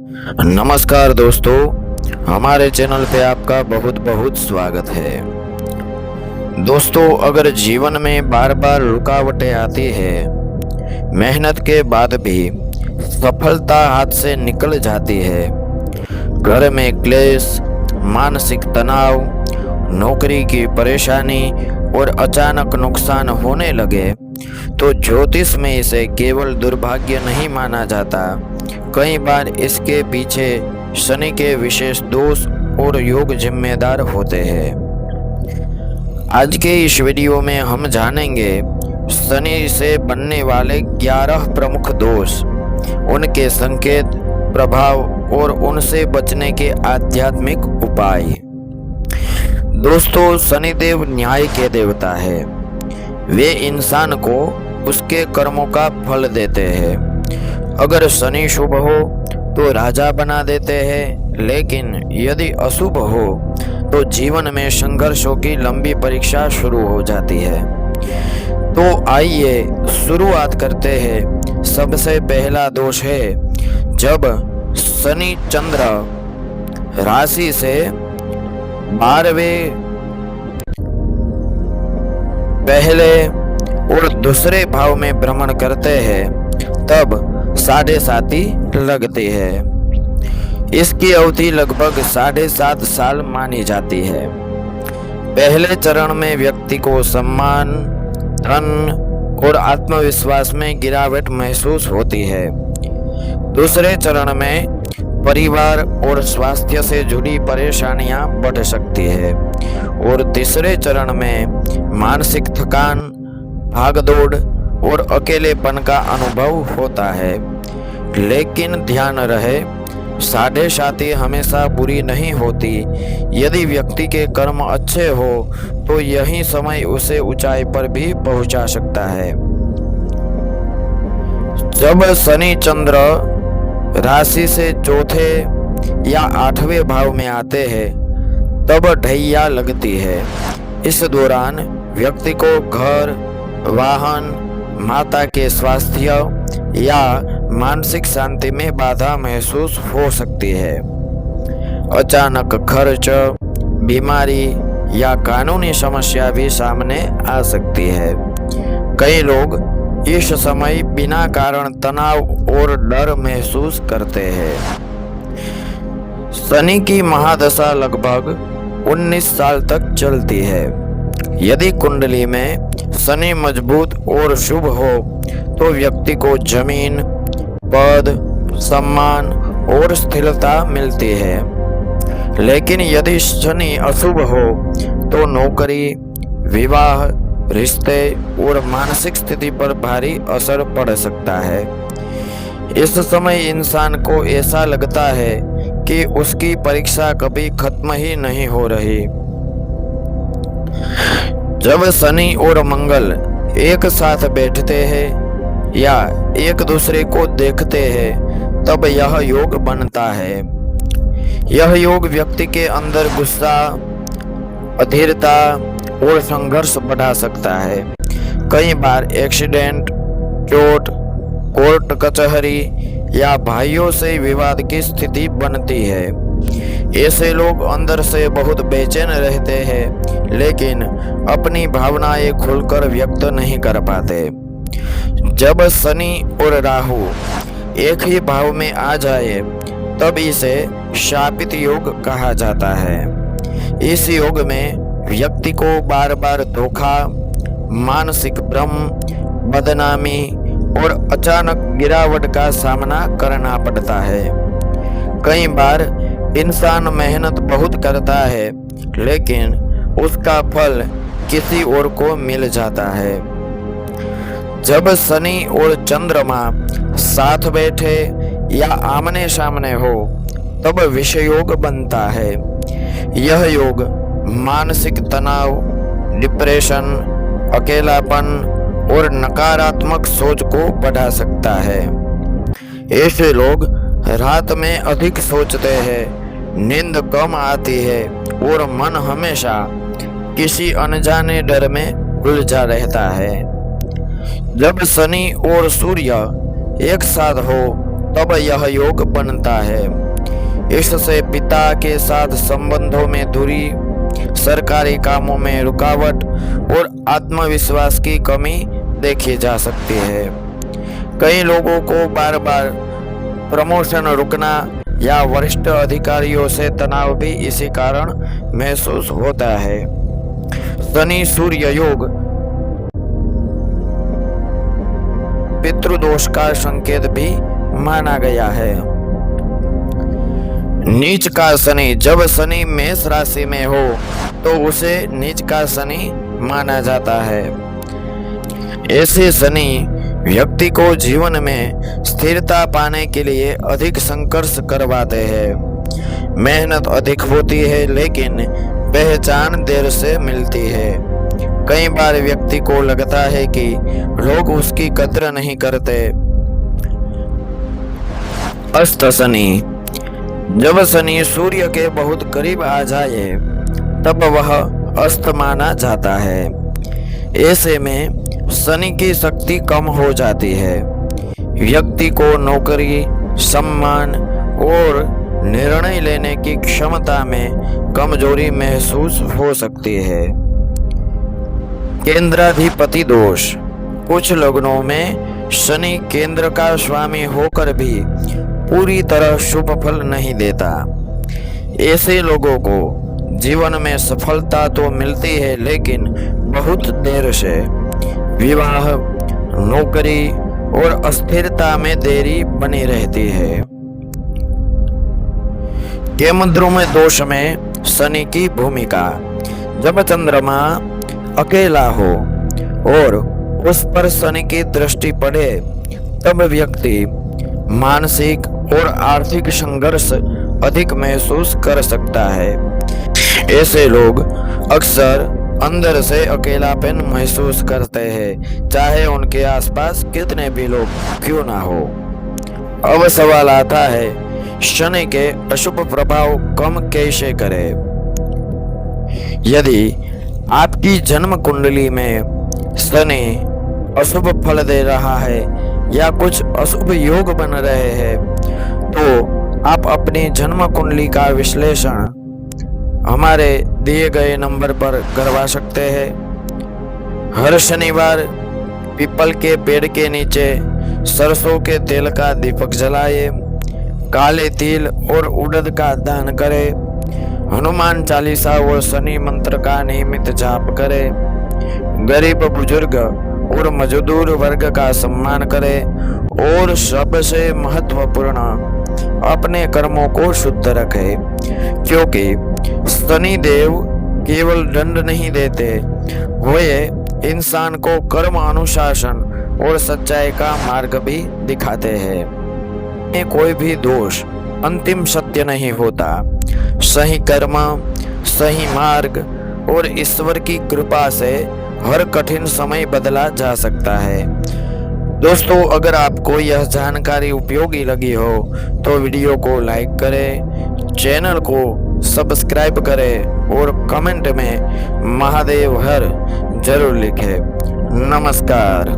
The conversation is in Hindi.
नमस्कार दोस्तों, हमारे चैनल पे आपका बहुत बहुत स्वागत है। दोस्तों, अगर जीवन में बार बार रुकावटें आती है, मेहनत के बाद भी सफलता हाथ से निकल जाती है, घर में क्लेश, मानसिक तनाव, नौकरी की परेशानी और अचानक नुकसान होने लगे, तो ज्योतिष में इसे केवल दुर्भाग्य नहीं माना जाता। कई बार इसके पीछे शनि के विशेष दोष और योग जिम्मेदार होते हैं। आज के इस वीडियो में हम जानेंगे शनि से बनने वाले 11 प्रमुख दोष, उनके संकेत, प्रभाव और उनसे बचने के आध्यात्मिक उपाय। दोस्तों, शनिदेव न्याय के देवता है। वे इंसान को उसके कर्मों का फल देते हैं। अगर शनि शुभ हो तो राजा बना देते हैं, लेकिन यदि अशुभ हो तो जीवन में संघर्षों की लंबी परीक्षा शुरू हो जाती है। तो आइए शुरुआत करते हैं। सबसे पहला दोष है जब शनि चंद्र राशि से 12वें पहले और दूसरे भाव में भ्रमण करते हैं, तब 7.5 लगती है। इसकी अवधि लगभग 7.5 साल मानी जाती है। पहले चरण में व्यक्ति को सम्मान, धन और आत्मविश्वास में गिरावट महसूस होती है। दूसरे चरण में परिवार और स्वास्थ्य से जुड़ी परेशानियां बढ़ सकती है और तीसरे चरण में मानसिक थकान, भागदौड़ और अकेलेपन का अनुभव होता है। लेकिन ध्यान रहे, 7.5 हमेशा बुरी नहीं होती। यदि व्यक्ति के कर्म अच्छे हो तो यही समय उसे ऊंचाई पर भी पहुंचा सकता है। जब शनि चंद्र राशि से चौथे या 8वें भाव में आते हैं, तब ढैया लगती है। इस दौरान व्यक्ति को घर, वाहन, माता के स्वास्थ्य या मानसिक शांति में बाधा महसूस हो सकती है। अचानक खर्च, बीमारी या कानूनी समस्या भी सामने आ सकती है। कई लोग इस समय बिना कारण तनाव और डर महसूस करते हैं। शनि की महादशा लगभग 19 साल तक चलती है। यदि कुंडली में शनि मजबूत और शुभ हो तो व्यक्ति को जमीन, पद, सम्मान और स्थिरता मिलती है। लेकिन यदि शनि अशुभ हो तो नौकरी, विवाह, रिश्ते और मानसिक स्थिति पर भारी असर पड़ सकता है। इस समय इंसान को ऐसा लगता है कि उसकी परीक्षा कभी खत्म ही नहीं हो रही। जब शनि और मंगल एक साथ बैठते हैं या एक दूसरे को देखते हैं, तब यह योग बनता है। यह योग व्यक्ति के अंदर गुस्सा, अधीरता और संघर्ष बढ़ा सकता है। कई बार एक्सीडेंट, चोट, कोर्ट कचहरी या भाइयों से विवाद की स्थिति बनती है। ऐसे लोग अंदर से बहुत बेचैन रहते हैं, लेकिन अपनी भावनाएं खुलकर व्यक्त नहीं कर पाते। जब शनि और राहु एक ही भाव में आ जाए, तब इसे शापित योग कहा जाता है। इस योग में व्यक्ति को बार बार धोखा, मानसिक भ्रम, बदनामी और अचानक गिरावट का सामना करना पड़ता है। कई बार इंसान मेहनत बहुत करता है, लेकिन उसका फल किसी और को मिल जाता है। जब शनि और चंद्रमा साथ बैठे या आमने सामने हो, तब विषयोग बनता है। यह योग मानसिक तनाव, डिप्रेशन, अकेलापन और नकारात्मक सोच को बढ़ा सकता है। ऐसे लोग रात में अधिक सोचते हैं, नींद कम आती है और मन हमेशा किसी अनजाने डर में उलझा रहता है। जब शनि और सूर्य एक साथ हो तब यह योग बनता है। इससे पिता के साथ संबंधों में दूरी, सरकारी कामों में रुकावट और आत्मविश्वास की कमी देखी जा सकती है। कई लोगों को बार बार प्रमोशन रुकना या वरिष्ठ अधिकारियों से तनाव भी इसी कारण महसूस होता है। शनि सूर्य योग पितृदोष का संकेत भी माना गया है। नीच का शनि, जब शनि मेष राशि में हो तो उसे नीच का शनि माना जाता है। ऐसे शनि व्यक्ति को जीवन में स्थिरता पाने के लिए अधिक संघर्ष करवाते हैं। मेहनत अधिक होती है लेकिन पहचान देर से मिलती है। कई बार व्यक्ति को लगता है कि लोग उसकी कद्र नहीं करते। अस्त शनि, जब शनि सूर्य के बहुत करीब आ जाए तब वह अस्त माना जाता है। ऐसे में शनि की शक्ति कम हो जाती है। व्यक्ति को नौकरी, सम्मान और निर्णय लेने की क्षमता में कमजोरी महसूस हो सकती है। केंद्राधिपति दोष, कुछ लग्नों में शनि केंद्र का स्वामी होकर भी पूरी तरह शुभ फल नहीं देता। ऐसे लोगों को जीवन में सफलता तो मिलती है लेकिन बहुत देर से। विवाह, नौकरी और अस्थिरता में देरी बनी रहती है। केमद्रुम दोष में शनि की भूमिका, जब चंद्रमा अकेला हो और उस पर शनि की दृष्टि पड़े तब व्यक्ति मानसिक और आर्थिक संघर्ष अधिक महसूस कर सकता है। ऐसे लोग अक्सर अंदर से अकेलापन महसूस करते हैं, चाहे उनके आसपास कितने भी लोग क्यों ना हो। अब सवाल आता है, शनि के अशुभ प्रभाव कम कैसे करें? यदि आपकी जन्म कुंडली में शनि अशुभ फल दे रहा है या कुछ अशुभ योग बन रहे हैं तो आप अपनी जन्म कुंडली का विश्लेषण हमारे दिए गए नंबर पर करवा सकते हैं। हर शनिवार पीपल के पेड़ के नीचे सरसों के तेल का दीपक जलाए, काले तिल और उड़द का दान करें, हनुमान चालीसा और शनि मंत्र का नियमित जाप करें, गरीब बुजुर्ग और मजदूर वर्ग का सम्मान करें और सबसे महत्वपूर्ण अपने कर्मों को शुद्ध रखें, क्योंकि शनि देव केवल दंड नहीं देते, वे इंसान को कर्म अनुशासन और सच्चाई का मार्ग भी दिखाते हैं। कोई भी दोष अंतिम सत्य नहीं होता। सही कर्म, सही मार्ग और ईश्वर की कृपा से हर कठिन समय बदला जा सकता है। दोस्तों, अगर आपको यह जानकारी उपयोगी लगी हो तो वीडियो को लाइक करें, चैनल को सब्सक्राइब करें और कमेंट में महादेव हर जरूर लिखें। नमस्कार।